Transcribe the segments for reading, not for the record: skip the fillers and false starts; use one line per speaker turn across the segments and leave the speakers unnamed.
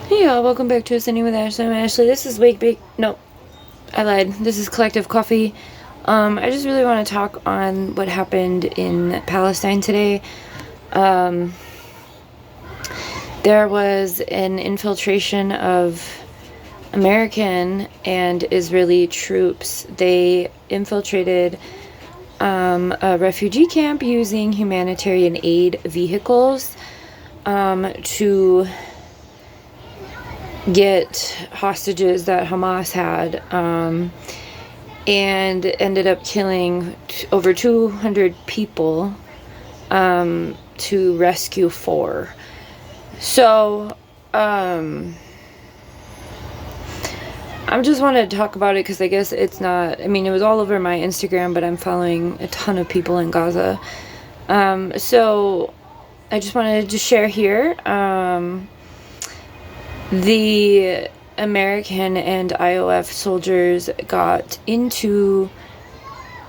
Hey y'all, welcome back to Ascending with Ashley. I'm Ashley. This is Wake Bake. No, I lied. This is Collective Coffee. I just really want to talk on what happened in Palestine today. There was an infiltration of American and Israeli troops. They infiltrated a refugee camp using humanitarian aid vehicles to get hostages that Hamas had, and ended up killing over 200 people to rescue 4. So I just wanted to talk about it because I guess it's not, it was all over my Instagram, but I'm following a ton of people in Gaza. So I just wanted to share here. The American and IOF soldiers got into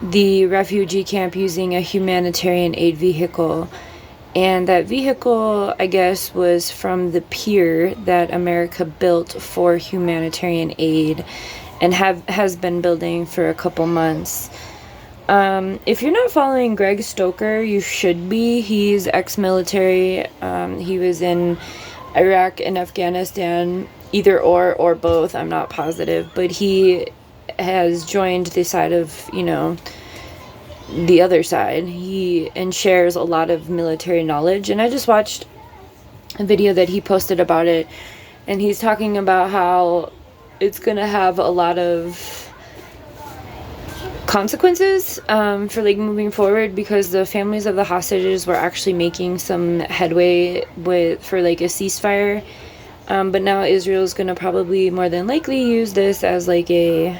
the refugee camp using a humanitarian aid vehicle. And that vehicle, I guess, was from the pier that America built for humanitarian aid and has been building for a couple months. If you're not following Greg Stoker, you should be. He's ex-military. He was in Iraq and Afghanistan, either or both, I'm not positive, but he has joined the side of, the other side. He shares a lot of military knowledge, and I just watched a video that he posted about it, and he's talking about how it's gonna have a lot of consequences for moving forward, because the families of the hostages were actually making some headway for a ceasefire, but now Israel's gonna probably more than likely use this as a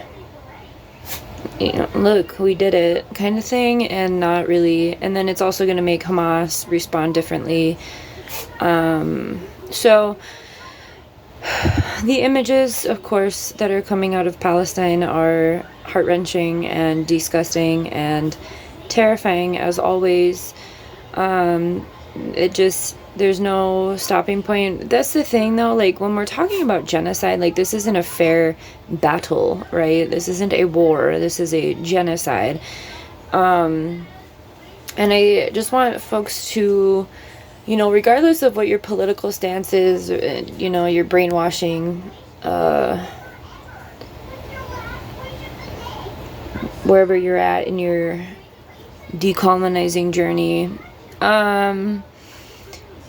look, we did it kind of thing, and not really, and then it's also gonna make Hamas respond differently. So the images, of course, that are coming out of Palestine are heart-wrenching and disgusting and terrifying as always. There's no stopping point. That's the thing, though, when we're talking about genocide, this isn't a fair battle, right? This isn't a war, this is a genocide. And I just want folks to, regardless of what your political stance is, your brainwashing, wherever you're at in your decolonizing journey,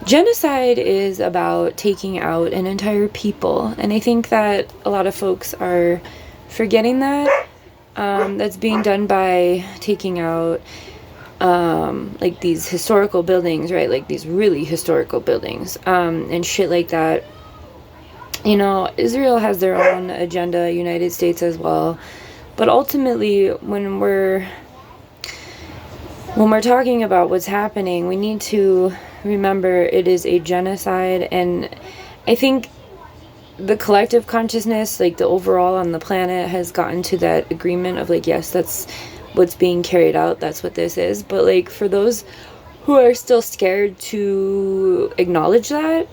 genocide is about taking out an entire people, and I think that a lot of folks are forgetting that. That's being done by taking out these historical buildings, right? These really historical buildings, and shit like that. Israel has their own agenda, United States as well. But ultimately, when we're talking about what's happening, we need to remember it is a genocide. And I think the collective consciousness, the overall on the planet, has gotten to that agreement of yes, that's what's being carried out, that's what this is. But for those who are still scared to acknowledge that,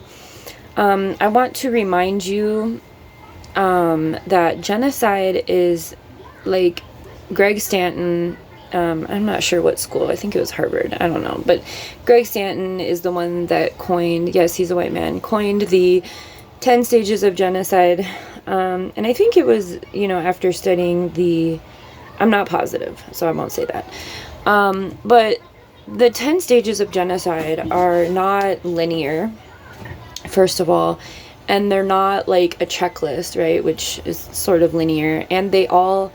I want to remind you that genocide is Greg Stanton, I'm not sure what school, I think it was Harvard, I don't know, but Greg Stanton is the one that coined, yes, he's a white man, coined the 10 stages of genocide, and I think it was, after studying I'm not positive, so I won't say that, but the 10 stages of genocide are not linear, first of all, and they're not a checklist, right, which is sort of linear, and they all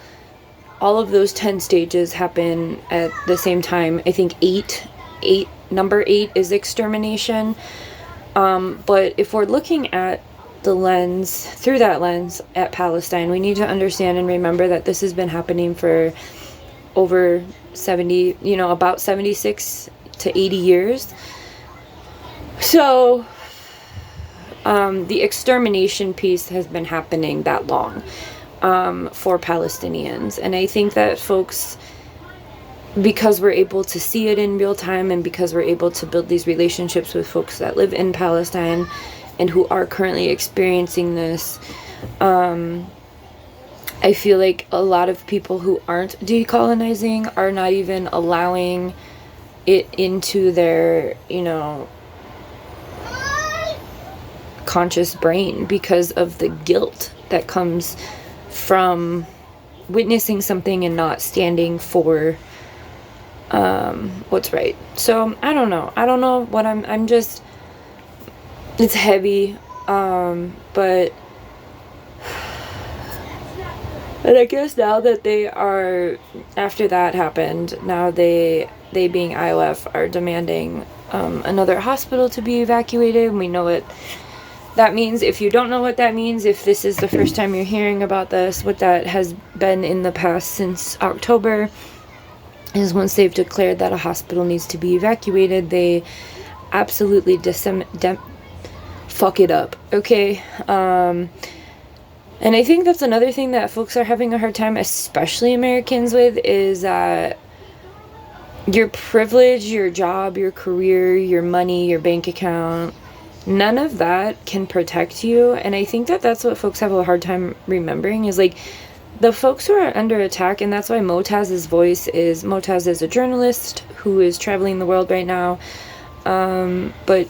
of those 10 stages happen at the same time. I think number 8 is extermination. But if we're looking at through that lens at Palestine, we need to understand and remember that this has been happening for over 70, about 76 to 80 years. So the extermination piece has been happening that long. For Palestinians. And I think that folks, because we're able to see it in real time, and because we're able to build these relationships with folks that live in Palestine and who are currently experiencing this. I feel like a lot of people who aren't decolonizing are not even allowing it into their, conscious brain because of the guilt that comes from witnessing something and not standing for what's right. So I don't know what I'm just, it's heavy, but and I guess now that they are, after that happened, now they being IOF are demanding another hospital to be evacuated. And we know what that means. If you don't know what that means, if this is the first time you're hearing about this, what that has been in the past since October is once they've declared that a hospital needs to be evacuated, they absolutely fuck it up, okay? And I think that's another thing that folks are having a hard time, especially Americans, with, is that your privilege, your job, your career, your money, your bank account, none of that can protect you. And I think that that's what folks have a hard time remembering, is like the folks who are under attack. And that's why Motaz's voice is, Motaz is a journalist who is traveling the world right now, but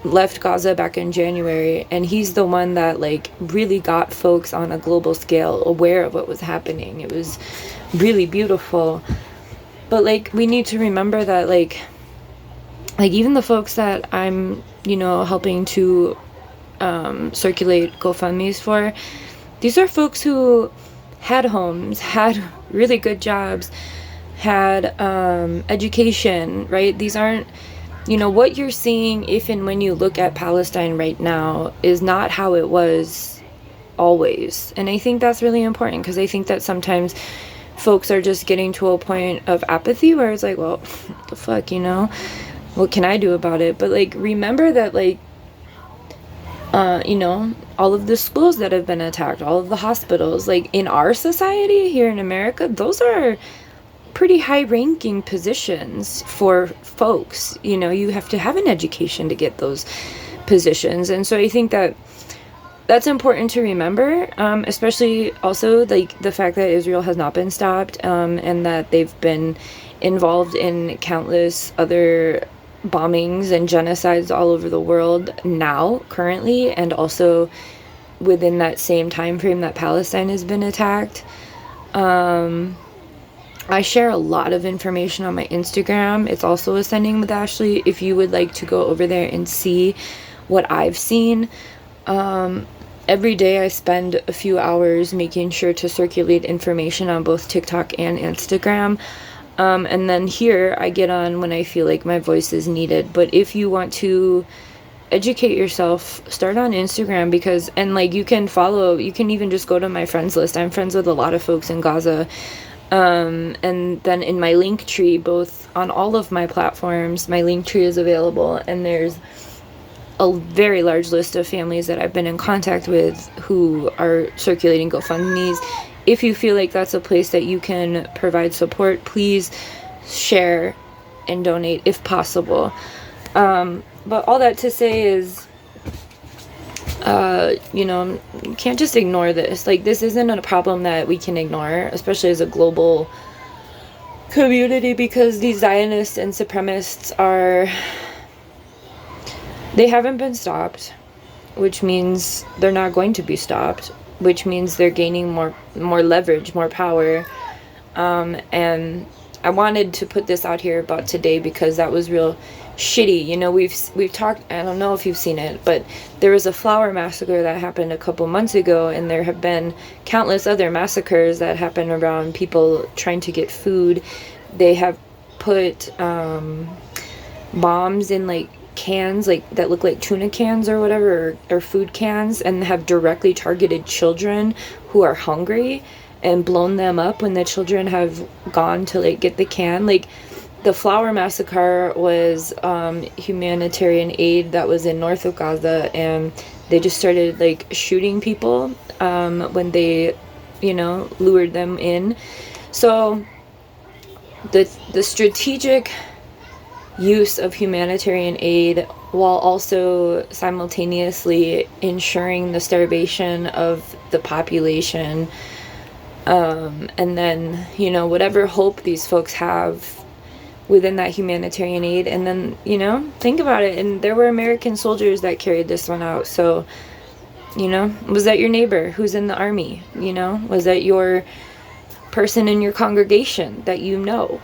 left Gaza back in January, and he's the one that like really got folks on a global scale aware of what was happening. It was really beautiful. But like, we need to remember that like even the folks that I'm helping to circulate GoFundMe's for, these are folks who had homes, had really good jobs, had education, right? These aren't, what you're seeing if and when you look at Palestine right now is not how it was always. And I think that's really important, because I think that sometimes folks are just getting to a point of apathy where it's like, well, what the fuck, what can I do about it? But like, remember that like, all of the schools that have been attacked, all of the hospitals, like in our society here in America, those are pretty high-ranking positions for folks. You have to have an education to get those positions. And so I think that that's important to remember, especially also like the fact that Israel has not been stopped, and that they've been involved in countless other bombings and genocides all over the world now, currently, and also within that same time frame that Palestine has been attacked. I share a lot of information on my Instagram. It's also Ascending with Ashley, if you would like to go over there and see what I've seen. Every day I spend a few hours making sure to circulate information on both TikTok and Instagram. And then here I get on when I feel like my voice is needed. But if you want to educate yourself, start on Instagram, because, and like, you can follow, you can even just go to my friends list. I'm friends with a lot of folks in Gaza. And then in my link tree, both on all of my platforms, my link tree is available, and there's a very large list of families that I've been in contact with who are circulating GoFundMe's. If you feel like that's a place that you can provide support, please share and donate if possible. But all that to say is, you can't just ignore this. Like, this isn't a problem that we can ignore, especially as a global community, because these Zionists and supremacists they haven't been stopped, which means they're not going to be stopped, which means they're gaining more leverage, more power. And I wanted to put this out here about today, because that was real shitty. We've talked, I don't know if you've seen it, but there was a flower massacre that happened a couple months ago, and there have been countless other massacres that happen around people trying to get food. They have put bombs in like cans, like that look like tuna cans or whatever, or food cans, and have directly targeted children who are hungry and blown them up when the children have gone to like get the can. Like, the flower massacre was humanitarian aid that was in north of Gaza, and they just started like shooting people when they lured them in. So the strategic use of humanitarian aid while also simultaneously ensuring the starvation of the population. And then, you know, whatever hope these folks have within that humanitarian aid. And then, you know, think about it. And there were American soldiers that carried this one out. So, you know, was that your neighbor who's in the army? You know, was that your person in your congregation that you know,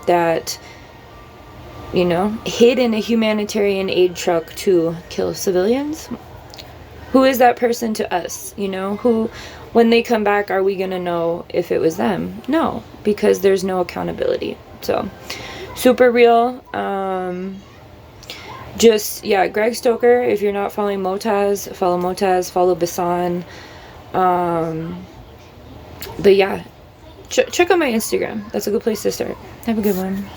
that, you know, hid in a humanitarian aid truck to kill civilians? Who is that person to us? You know, who, when they come back, are we going to know if it was them? No, because there's no accountability. So, super real. Just, yeah, Greg Stoker, if you're not following Motaz, follow Basan. But yeah, check out my Instagram. That's a good place to start. Have a good one.